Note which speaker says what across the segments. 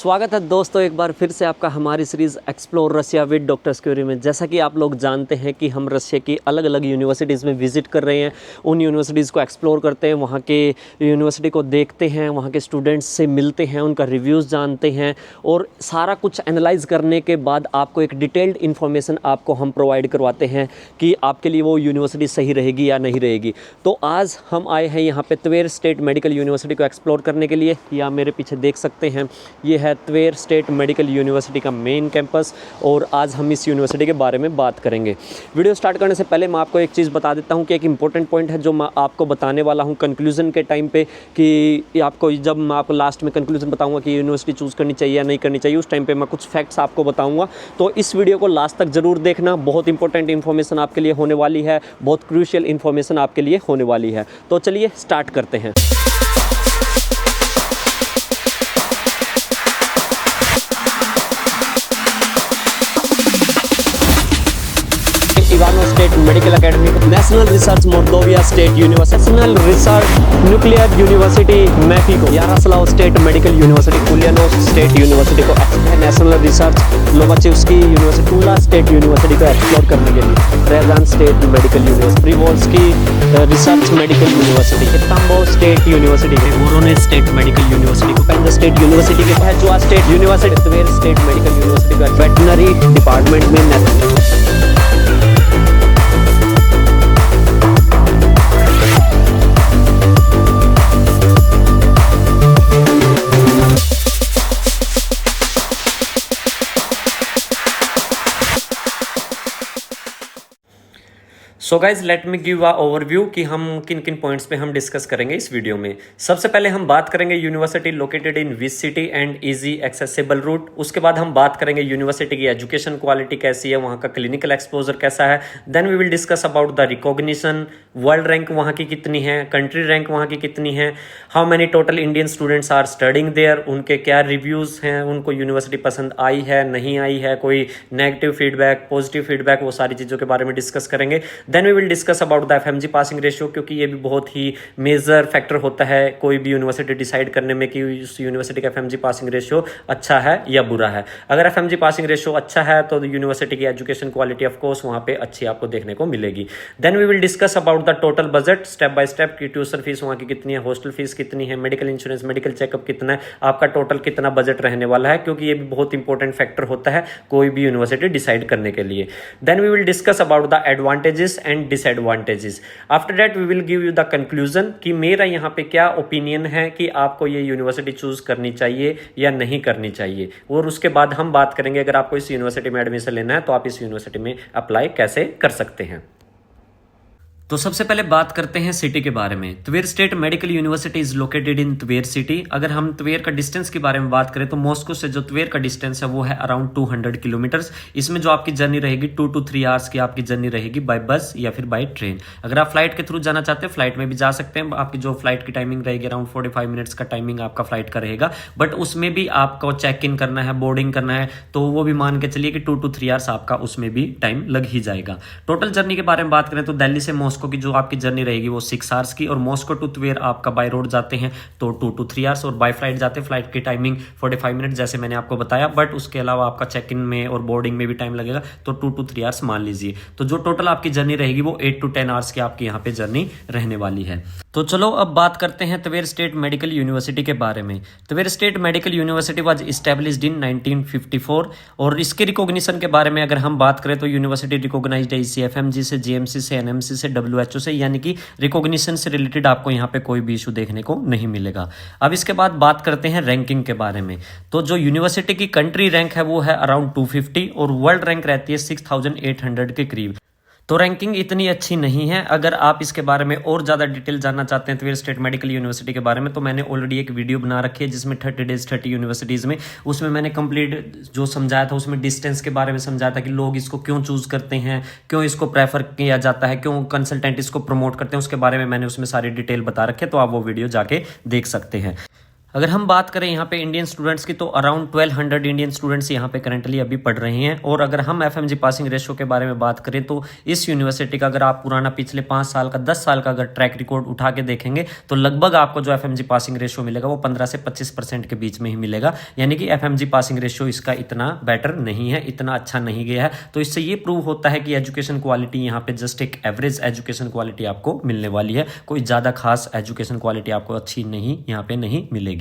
Speaker 1: स्वागत है दोस्तों एक बार फिर से आपका हमारी series explore Russia with doctor स्क्यूरी में। जैसा कि आप लोग जानते हैं कि हम रशिया की अलग अलग यूनिवर्सिटीज़ में विज़िट कर रहे हैं, उन यूनिवर्सिटीज़ को एक्सप्लोर करते हैं, वहाँ के यूनिवर्सिटी को देखते हैं, वहाँ के स्टूडेंट्स से मिलते हैं, उनका रिव्यूज़ जानते हैं और सारा कुछ एनालाइज़ करने के बाद आपको एक डिटेल्ड इन्फॉर्मेशन आपको हम प्रोवाइड करवाते हैं कि आपके लिए वो यूनिवर्सिटी सही रहेगी या नहीं रहेगी। तो आज हम आए हैं यहाँ पे त्वेर स्टेट मेडिकल यूनिवर्सिटी को एक्सप्लोर करने के लिए। या मेरे पीछे देख सकते हैं, ये है त्वेर स्टेट मेडिकल यूनिवर्सिटी का मेन कैंपस और आज हम इस यूनिवर्सिटी के बारे में बात करेंगे। वीडियो स्टार्ट करने से पहले मैं आपको एक चीज़ बता देता हूँ कि एक इंपॉर्टेंट पॉइंट है जो मैं आपको बताने वाला हूँ कंक्लूजन के टाइम पे, कि आपको जब मैं आपको लास्ट में कंक्लूजन बताऊँगा कि यूनिवर्सिटी चूज़ करनी चाहिए या नहीं करनी चाहिए, उस टाइम पर मैं कुछ फैक्ट्स आपको बताऊँगा। तो इस वीडियो को लास्ट तक ज़रूर देखना, बहुत इंपॉर्टेंट इन्फॉर्मेशन आपके लिए होने वाली है, बहुत क्रूशियल इन्फॉर्मेशन आपके लिए होने वाली है। तो चलिए स्टार्ट करते हैं। Ivanovo state medical academy, national research Mordovia state university, national research nuclear university Mexico, Yaroslavl state medical university, Ulyanovsk state university को, national research Lobachevsky university, Tula state university को एक्सप्लोर करने के लिए, Ryazan state medical university, Privolzhsky research medical university, Tambov state university, Voronezh state medical university को, Penza state university के, पहचुआ state university, Tver state medical university का veterinary department में। So guys let me give a overview कि हम किन किन points पे हम डिस्कस करेंगे इस वीडियो में। सबसे पहले हम बात करेंगे university located in which city and easy accessible route. उसके बाद हम बात करेंगे यूनिवर्सिटी की एजुकेशन क्वालिटी कैसी है, वहाँ का क्लिनिकल एक्सपोजर कैसा है। Then we will discuss about the recognition, world rank वहाँ की कितनी है, कंट्री रैंक वहाँ की कितनी है, how many total Indian students are studying there, उनके क्या रिव्यूज़ हैं, उनको यूनिवर्सिटी पसंद आई है नहीं आई है, कोई नेगेटिव फीडबैक पॉजिटिव फीडबैक, वो सारी चीज़ों के बारे में डिस्कस करेंगे। Then we will discuss about the FMG passing ratio, क्योंकि ये भी बहुत ही मेजर फैक्टर होता है कोई भी यूनिवर्सिटी डिसाइड करने में कि उस यूनिवर्सिटी का एफएमजी पासिंग रेशियो अच्छा है या बुरा है। अगर एफएमजी पासिंग रेशियो अच्छा है तो यूनिवर्सिटी की एजुकेशन क्वालिटी ऑफ कोर्स वहाँ पे अच्छी आपको देखने को मिलेगी। Then we will discuss about the total budget step by step, की ट्यूशन फीस वहाँ की कितनी है, हॉस्टल फीस कितनी है, मेडिकल इंश्योरेंस, मेडिकल चेकअप कितना है, आपका टोटल कितना बजट रहने वाला है, क्योंकि ये भी बहुत इंपॉर्टेंट फैक्टर होता है कोई भी यूनिवर्सिटी डिसाइड करने के लिए। Then we will discuss about the advantages and disadvantages. After that we will give you the conclusion कि मेरा यहाँ पे क्या ओपिनियन है कि आपको ये यूनिवर्सिटी चूज करनी चाहिए या नहीं करनी चाहिए, और उसके बाद हम बात करेंगे अगर आपको इस यूनिवर्सिटी में एडमिशन लेना है तो आप इस यूनिवर्सिटी में अप्लाई कैसे कर सकते हैं। तो सबसे पहले बात करते हैं सिटी के बारे में। Tver state medical university is located in Tver city. अगर हम त्वेर का डिस्टेंस के बारे में बात करें तो मॉस्को से जो त्वेर का डिस्टेंस है वो है अराउंड 200 किलोमीटर्स। इसमें जो आपकी जर्नी रहेगी 2 to 3 आवर्स की आपकी जर्नी रहेगी बाय बस या फिर बाय ट्रेन। अगर आप फ्लाइट के थ्रू जाना चाहते हैं फ्लाइट में भी जा सकते हैं। आपकी जो फ्लाइट की टाइमिंग रहेगी अराउंड 45 मिनट्स का टाइमिंग आपका फ्लाइट का रहेगा, बट उसमें भी आपको चेक इन करना है, बोर्डिंग करना है, तो वो भी मान के चलिए कि 2 to 3 आवर्स आपका उसमें भी टाइम लग ही जाएगा। टोटल जर्नी के बारे में बात करें तो दिल्ली से मॉस्को की जो आपकी जर्नी रहेगी वो 6 आवर्स की, और मॉस्को टू त्वेर आपका बाय रोड जाते हैं तो 2 to 3 आवर्स, और बाय फ्लाइट जाते हैं फ्लाइट की टाइमिंग 45 मिनट जैसे मैंने आपको बताया, बट उसके अलावा आपका चेक इन में और बोर्डिंग में भी टाइम लगेगा तो 2 to 3 आवर्स मान लीजिए। तो जो टोटल आपकी जर्नी रहेगी वो 8 to 10 आवर्स की आपकी यहाँ पे जर्नी रहने वाली है। तो चलो अब बात करते हैं त्वेर स्टेट मेडिकल यूनिवर्सिटी के बारे में। Tver state medical university was established in 1954, और इसके रिकॉग्निशन के बारे में अगर हम बात करें तो यूनिवर्सिटी रिकॉग्नाइज्ड है ICFMG से, GMC से, NMC से, WHO से, यानी कि रिकॉग्निशन से रिलेटेड आपको यहाँ पे कोई भी इशू देखने को नहीं मिलेगा। अब इसके बाद बात करते हैं रैंकिंग के बारे में। तो जो यूनिवर्सिटी की कंट्री रैंक है वो है अराउंड 250, और वर्ल्ड रैंक रहती है 6800 के करीब। तो रैंकिंग इतनी अच्छी नहीं है। अगर आप इसके बारे में और ज़्यादा डिटेल जानना चाहते हैं त्वेर स्टेट मेडिकल यूनिवर्सिटी के बारे में तो मैंने ऑलरेडी एक वीडियो बना रखी है जिसमें 30 days 30 यूनिवर्सिटीज़ में, उसमें मैंने कंप्लीट जो समझाया था उसमें डिस्टेंस के बारे में समझाया था कि लोग इसको क्यों चूज़ करते हैं, क्यों इसको प्रेफर किया जाता है, क्यों कंसल्टेंट इसको प्रमोट करते हैं, उसके बारे में मैंने उसमें सारी डिटेल बता रखी है, तो आप वो वीडियो जाके देख सकते हैं। अगर हम बात करें यहाँ पे इंडियन स्टूडेंट्स की तो अराउंड 1200 इंडियन स्टूडेंट्स यहाँ पे करंटली अभी पढ़ रहे हैं। और अगर हम एफएमजी पासिंग रेशो के बारे में बात करें तो इस यूनिवर्सिटी का अगर आप पुराना पिछले 5 साल का 10 साल का अगर ट्रैक रिकॉर्ड उठा के देखेंगे तो लगभग आपको जो एफएमजी पासिंग रेशो मिलेगा वो 15 से 25% के बीच में ही मिलेगा। यानी कि एफएमजी पासिंग रेशो इसका इतना बेटर नहीं है, इतना अच्छा नहीं गया है। तो इससे ये प्रूव होता है कि एजुकेशन क्वालिटी यहाँ पे जस्ट एक एवरेज एजुकेशन क्वालिटी आपको मिलने वाली है, कोई ज़्यादा खास एजुकेशन क्वालिटी आपको अच्छी नहीं यहाँ पे नहीं मिलेगी।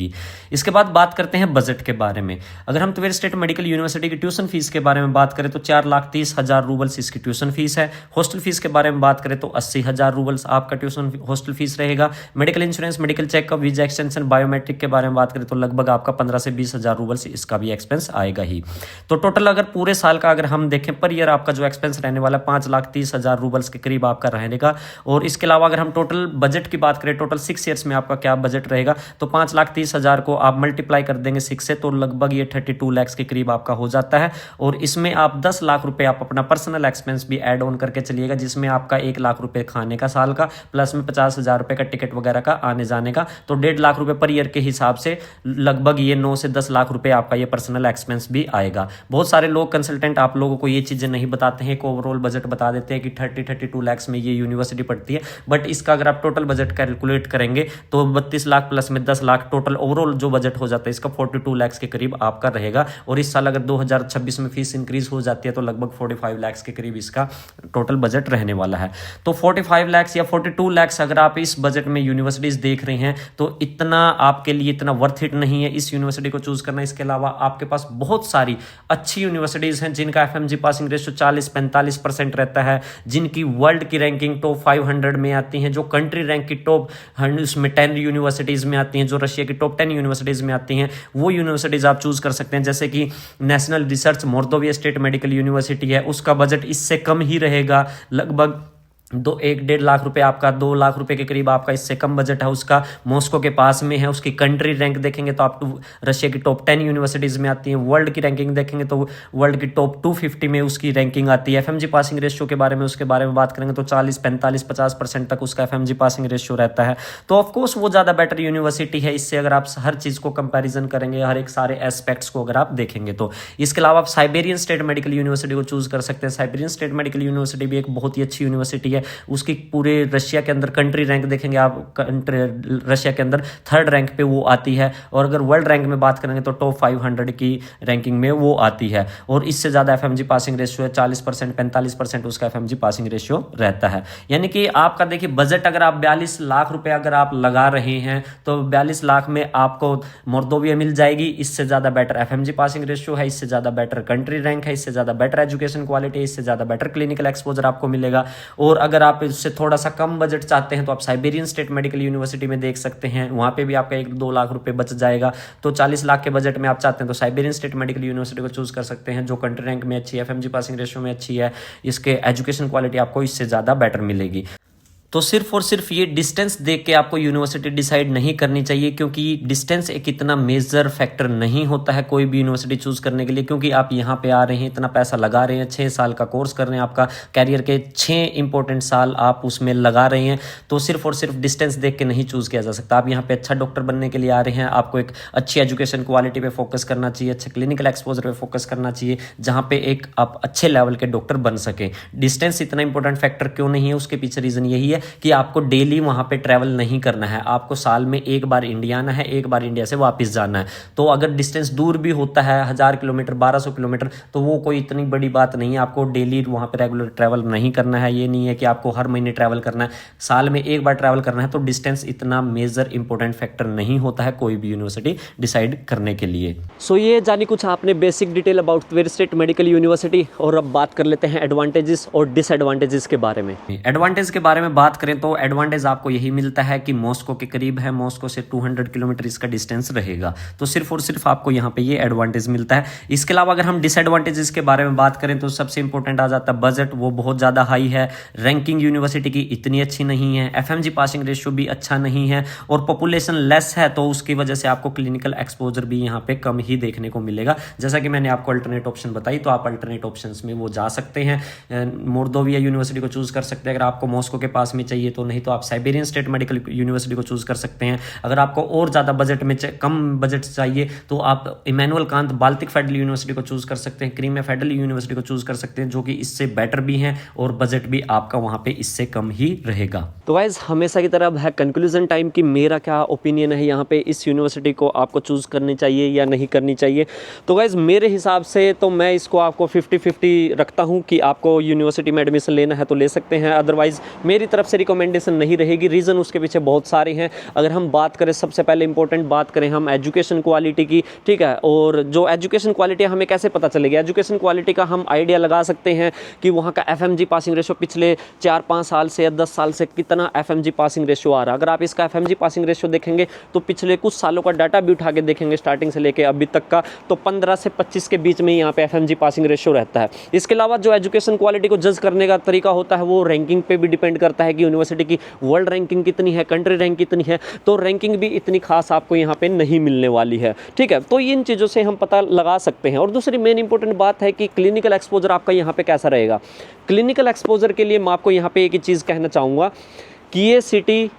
Speaker 1: इसके बाद बात करते हैं बजट के बारे में। अगर हम त्वेर स्टेट मेडिकल यूनिवर्सिटी की ट्यूशन फीस के बारे में बात करें तो 4,30,000 रूबल्स इसकी ट्यूशन फीस है। हॉस्टल फीस के बारे में बात करें तो 80,000 रूबल्स आपका ट्यूशन हॉस्टल फीस रहेगा। Medical insurance, medical checkup, visa extension, biometric के बारे में बात करें तो लगभग आपका 15 से 20,000 रूबल्स इसका भी एक्सपेंस आएगा ही। तो टोटल अगर पूरे साल का अगर हम देखें पर ईयर आपका जो एक्सपेंस रहने वाला 5,30,000 रूबल्स के करीब आपका रहेगा। और इसके अलावा अगर हम टोटल बजट की बात करें, टोटल 6 ईयर्स में आपका क्या बजट रहेगा तो 5,30,000 को आप मल्टीप्लाई कर देंगे 6 से तो लगभग ये 32 लाख के करीब आपका हो जाता है। और इसमें आप 10 लाख रुपए आप अपना पर्सनल एक्सपेंस भी ऐड ऑन करके चलिएगा, जिसमें आपका 1 लाख रुपए खाने का साल का, प्लस में 50,000 रुपए का टिकट वगैरह का आने जाने का, तो 1.5 लाख रुपए पर ईयर के हिसाब से लगभग ये 9 से 10 लाख रुपए आपका ये पर्सनल एक्सपेंस भी आएगा। बहुत सारे लोग कंसल्टेंट आप लोगों को ये चीजें नहीं बताते हैं, एक ओवरऑल बजट बता देते हैं कि 32 लाख में ये यूनिवर्सिटी पड़ती है, बट इसका अगर आप टोटल बजट कैलकुलेट करेंगे तो 32 लाख प्लस में 10 लाख टोटल ओवरऑल जो बजट हो जाता है इसका 42 लाख के करीब आपका रहेगा। और इस साल अगर 2026 में फीस इंक्रीज हो जाती है तो लगभग 45 लाख के करीब इसका टोटल बजट रहने वाला है। तो 45 लाख या 42 लाख अगर आप इस बजट में यूनिवर्सिटीज देख रहे हैं तो इतना आपके लिए इतना वर्थ इट नहीं है इस यूनिवर्सिटी को चूज करना। इसके अलावा आपके पास बहुत सारी अच्छी यूनिवर्सिटीज हैं जिनका एफएमजी पासिंग रेशियो 40-45% रहता है, जिनकी वर्ल्ड की रैंकिंग टॉप 500 में आती हैं, जो कंट्री रैंक की टॉप 10 यूनिवर्सिटीज में आती हैं, जो रशिया की टॉप 10 यूनिवर्सिटीज में आती हैं, वो यूनिवर्सिटीज आप चूज कर सकते हैं। जैसे कि national research Mordovia state medical university है, उसका बजट इससे कम ही रहेगा, लगभग 1.5 लाख रुपए आपका, 2 लाख रुपए के करीब आपका इससे कम बजट है उसका। मॉस्को के पास में है, उसकी कंट्री रैंक देखेंगे तो आप रशिया की टॉप 10 यूनिवर्सिटीज में आती हैं। वर्ल्ड की रैंकिंग देखेंगे तो वर्ल्ड की टॉप 250 में उसकी रैंकिंग आती है। एफएमजी पासिंग रेशियो के बारे में उसके बारे में बात करेंगे तो 40-45-50% तक उसका एफएमजी पासिंग रेशियो रहता है। तो ऑफकोर्स वो ज़्यादा बेटर यूनिवर्सिटी है इससे, अगर आप हर चीज़ को कंपेरिजन करेंगे, हर एक सारे एस्पेक्ट्स को अगर आप देखेंगे तो। इसके अलावा आप साइबेरियन स्टेट मेडिकल यूनिवर्सिटी को चूज कर सकते हैं। साइबेरियन स्टेट मेडिकल यूनिवर्सिटी भी एक बहुत ही अच्छी यूनिवर्सिटी है, उसकी पूरे रशिया के अंदर कंट्री रैंक देखेंगे आप, रशिया के अंदर 3rd रैंक पे वो आती है। और अगर वर्ल्ड रैंक में बात करेंगे तो टॉप 500 की रैंकिंग में वो आती है। और इससे ज़्यादा एफएमजी पासिंग रेशियो है, 40%-45% उसका एफएमजी पासिंग रेशियो रहता है। यानी कि आपका देखिए बजट अगर आप 42 लाख रुपए अगर आप लगा रहे हैं तो 42 लाख में आपको मोर्दोविया मिल जाएगी, इससे ज़्यादा बेटर एफएमजी पासिंग रेशियो है, इससे ज़्यादा बेटर कंट्री रैंक है, इससे ज़्यादा बेटर एजुकेशन क्वालिटी, इससे ज़्यादा बेटर क्लिनिकल एक्सपोजर आपको मिलेगा। और अगर आप इससे थोड़ा सा कम बजट चाहते हैं तो आप साइबेरियन स्टेट मेडिकल यूनिवर्सिटी में देख सकते हैं, वहां पे भी आपका 1-2 लाख रुपए बच जाएगा। तो 40 लाख के बजट में आप चाहते हैं तो साइबेरियन स्टेट मेडिकल यूनिवर्सिटी को चूज कर सकते हैं, जो कंट्री रैंक में अच्छी है, एफएमजी पासिंग रेशियो में अच्छी है, इसके एजुकेशन क्वालिटी आपको इससे ज़्यादा बेटर मिलेगी। तो सिर्फ और सिर्फ ये डिस्टेंस देख के आपको यूनिवर्सिटी डिसाइड नहीं करनी चाहिए, क्योंकि डिस्टेंस एक इतना मेजर फैक्टर नहीं होता है कोई भी यूनिवर्सिटी चूज करने के लिए। क्योंकि आप यहाँ पे आ रहे हैं, इतना पैसा लगा रहे हैं, 6 साल का कोर्स कर रहे हैं, आपका कैरियर के 6 इंपॉर्टेंट साल आप उसमें लगा रहे हैं, तो सिर्फ और सिर्फ डिस्टेंस देख के नहीं चूज किया जा सकता। आप यहाँ पे अच्छा डॉक्टर बनने के लिए आ रहे हैं, आपको एक अच्छी एजुकेशन क्वालिटी पे फोकस करना चाहिए, अच्छे क्लिनिकल एक्सपोजर पे फोकस करना चाहिए, जहाँ पे एक आप अच्छे लेवल के डॉक्टर बन सके। डिस्टेंस इतना इंपॉर्टेंट फैक्टर क्यों नहीं है, उसके पीछे रीजन यही है कि आपको डेली वहां पे ट्रैवल नहीं करना है, आपको साल में एक बार इंडिया आना है, एक बार इंडिया से वापस जाना है। तो अगर डिस्टेंस दूर भी होता है 1000 किलोमीटर 1200 किलोमीटर तो वो कोई इतनी बड़ी बात नहीं है, आपको डेली वहां पे रेगुलर ट्रैवल नहीं करना है। ये नहीं है कि आपको हर महीने ट्रैवल करना है, साल में एक बार ट्रैवल करना है। तो डिस्टेंस इतना मेजर इंपॉर्टेंट फैक्टर नहीं होता है कोई भी यूनिवर्सिटी डिसाइड करने के लिए। सो ये जानी कुछ आपने basic detail about Tver state medical university. और अब बात कर लेते हैं एडवांटेजेस और डिसएडवांटेजेस के बारे में। एडवांटेज के बारे में बात करें तो एडवांटेज आपको यही मिलता है कि मॉस्को के करीब है, मॉस्को से 200 किलोमीटर इसका डिस्टेंस रहेगा, तो सिर्फ और सिर्फ आपको यहाँ पे ये एडवांटेज मिलता है। इसके अलावा अगर हम डिसएडवांटेजेस के बारे में बात करें तो सबसे इंपॉर्टेंट आ जाता है बजट, वो बहुत ज़्यादा हाई है, रैंकिंग यूनिवर्सिटी की इतनी अच्छी नहीं है, एफएमजी पासिंग रेशियो भी अच्छा नहीं है, और पॉपुलेशन लेस है, तो उसकी वजह से आपको क्लिनिकल एक्सपोजर भी यहाँ पे कम ही देखने को मिलेगा। जैसा कि मैंने आपको अल्टरनेट ऑप्शन बताई, तो आप अल्टरनेट ऑप्शन में वो जा सकते हैं, मोर्दोविया यूनिवर्सिटी को चूज कर सकते हैं। अगर आपको मॉस्को के पास में चाहिए तो, नहीं तो आप साइबेरियन स्टेट मेडिकल यूनिवर्सिटी को चूज़ कर सकते हैं। अगर आपको और ज़्यादा बजट में कम बजट चाहिए तो आप Immanuel Kant Baltic federal university को चूज़ कर सकते हैं, क्रीमिया फेडरल यूनिवर्सिटी को चूज़ कर सकते हैं, जो कि इससे बेटर भी हैं और बजट भी आपका वहाँ पे इससे कम ही रहेगा। तो गाइस हमेशा की तरह है कंक्लूजन टाइम कि मेरा क्या ओपिनियन है यहाँ पे, इस यूनिवर्सिटी को आपको चूज़ करनी चाहिए या नहीं करनी चाहिए। तो गाइस मेरे हिसाब से तो मैं इसको आपको 50-50 रखता हूँ कि आपको यूनिवर्सिटी में एडमिशन लेना है तो ले सकते हैं, अदरवाइज़ मेरी तरफ से रिकमेंडेशन नहीं रहेगी। रीज़न उसके पीछे बहुत सारे हैं। अगर हम बात करें, सबसे पहले इंपॉर्टेंट बात करें हम एजुकेशन क्वालिटी की, ठीक है, और जो एजुकेशन क्वालिटी हमें कैसे पता चलेगी? एजुकेशन क्वालिटी का हम आइडिया लगा सकते हैं कि वहाँ का FMG पासिंग रेशो पिछले 4-5 साल से या 10 साल से कितना FMG पासिंग रेशो आ रहा है। अगर आप इसका FMG पासिंग रेशो देखेंगे तो पिछले कुछ सालों का डाटा भी उठा के देखेंगे स्टार्टिंग से लेके अभी तक का, तो 15 से 25 के बीच में यहाँ पे FMG पासिंग रेशो रहता है। इसके अलावा जो एजुकेशन क्वालिटी को जज करने का तरीका होता है वो रैंकिंग पे भी डिपेंड करता है कि यूनिवर्सिटी की वर्ल्ड रैंकिंग कितनी है, कंट्री रैंक कितनी है। तो रैंकिंग भी इतनी खास आपको यहाँ पे नहीं मिलने वाली है, ठीक है। तो इन चीज़ों से हम पता लगा सकते हैं। और दूसरी मेन इंपॉर्टेंट बात है कि क्लिनिकल एक्सपोजर आपका यहाँ पे कैसा रहेगा। क्लिनिकल एक्सपोजर के लिए मैं आपको यहाँ पे एक ही चीज़ कहना चाहूँगा कि ये सिटी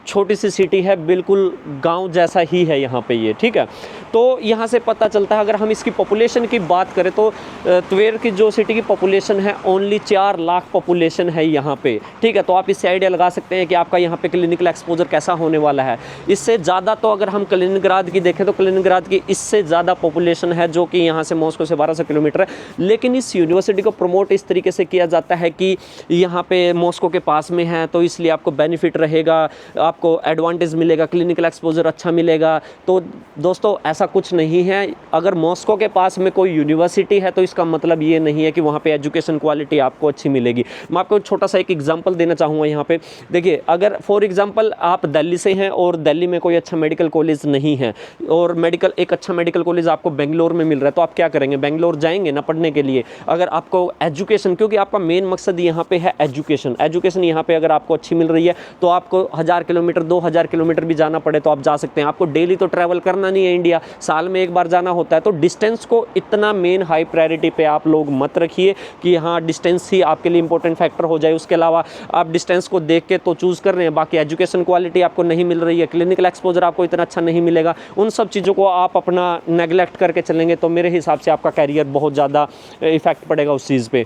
Speaker 1: छोटी सी सिटी है, बिल्कुल गांव जैसा ही है यहाँ पे ये, ठीक है। तो यहाँ से पता चलता है, अगर हम इसकी पॉपुलेशन की बात करें तो त्वेर की जो सिटी की पॉपुलेशन है ओनली 4 लाख पॉपुलेशन है यहाँ पे, ठीक है। तो आप इससे आइडिया लगा सकते हैं कि आपका यहाँ पे क्लिनिकल एक्सपोजर कैसा होने वाला है। इससे ज़्यादा तो अगर हम कलिनिंग्राद की देखें तो कलिनिंग्राद की इससे ज़्यादा पॉपुलेशन है, जो कि यहाँ से मॉस्को से 1200 किलोमीटर है। लेकिन इस यूनिवर्सिटी को प्रमोट इस तरीके से किया जाता है कि यहाँ पे मॉस्को के पास में है तो इसलिए आपको बेनिफिट रहेगा, आपको एडवांटेज मिलेगा, क्लिनिकल एक्सपोजर अच्छा मिलेगा। तो दोस्तों ऐसा कुछ नहीं है। अगर मॉस्को के पास में कोई यूनिवर्सिटी है तो इसका मतलब ये नहीं है कि वहाँ पे एजुकेशन क्वालिटी आपको अच्छी मिलेगी। मैं आपको छोटा सा एक एग्जांपल देना चाहूँगा यहाँ पे। देखिए, अगर फॉर एग्जांपल आप दिल्ली से हैं और दिल्ली में कोई अच्छा मेडिकल कॉलेज नहीं है और एक अच्छा मेडिकल कॉलेज आपको बेंगलोर में मिल रहा है, तो आप क्या करेंगे? बेंगलोर जाएंगे ना पढ़ने के लिए। अगर आपको एजुकेशन, क्योंकि आपका मेन मकसद यहाँ पे है एजुकेशन यहाँ पे अगर आपको अच्छी मिल रही है तो आपको 1000 किलोमीटर 2000 किलोमीटर भी जाना पड़े तो आप जा सकते हैं। आपको डेली तो ट्रैवल करना नहीं है इंडिया, साल में एक बार जाना होता है। तो डिस्टेंस को इतना मेन हाई प्रायोरिटी पे आप लोग मत रखिए कि हाँ डिस्टेंस ही आपके लिए इंपॉर्टेंट फैक्टर हो जाए। उसके अलावा आप डिस्टेंस को देख के तो चूज़ कर रहे हैं, बाकी एजुकेशन क्वालिटी आपको नहीं मिल रही है, क्लिनिकल एक्सपोजर आपको इतना अच्छा नहीं मिलेगा, उन सब चीज़ों को आप अपना नेगलेक्ट करके चलेंगे तो मेरे हिसाब से आपका कैरियर बहुत ज़्यादा इफेक्ट पड़ेगा उस चीज़ पे।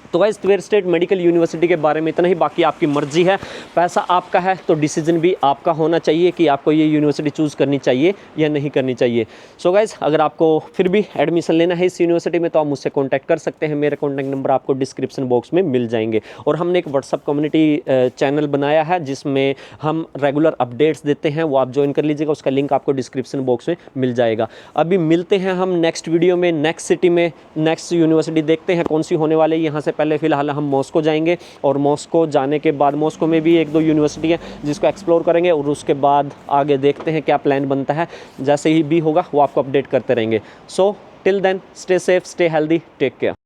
Speaker 1: तो गाइस त्वेर स्टेट मेडिकल यूनिवर्सिटी के बारे में इतना ही, बाकी आपकी मर्जी है, पैसा आपका है तो डिसीजन भी आपका होना चाहिए कि आपको ये यूनिवर्सिटी चूज़ करनी चाहिए या नहीं करनी चाहिए। सो गाइस अगर आपको फिर भी एडमिशन लेना है इस यूनिवर्सिटी में तो आप मुझसे कॉन्टैक्ट कर सकते हैं। मेरे कॉन्टैक्ट नंबर आपको डिस्क्रिप्शन बॉक्स में मिल जाएंगे। और हमने एक व्हाट्सअप कम्युनिटी चैनल बनाया है जिसमें हम रेगुलर अपडेट्स देते हैं, वो आप ज्वाइन कर लीजिएगा, उसका लिंक आपको डिस्क्रिप्शन बॉक्स में मिल जाएगा। अभी मिलते हैं हम नेक्स्ट वीडियो में, नेक्स्ट सिटी में, नेक्स्ट यूनिवर्सिटी देखते हैं कौन सी होने वाली है। यहाँ से पहले फिलहाल हम मॉस्को जाएंगे और मॉस्को जाने के बाद मॉस्को में भी 1-2 यूनिवर्सिटी है जिसको एक्सप्लोर करेंगे और उसके बाद आगे देखते हैं क्या प्लान बनता है। जैसे ही भी होगा वो आपको अपडेट करते रहेंगे। So till then stay safe, stay healthy, take care.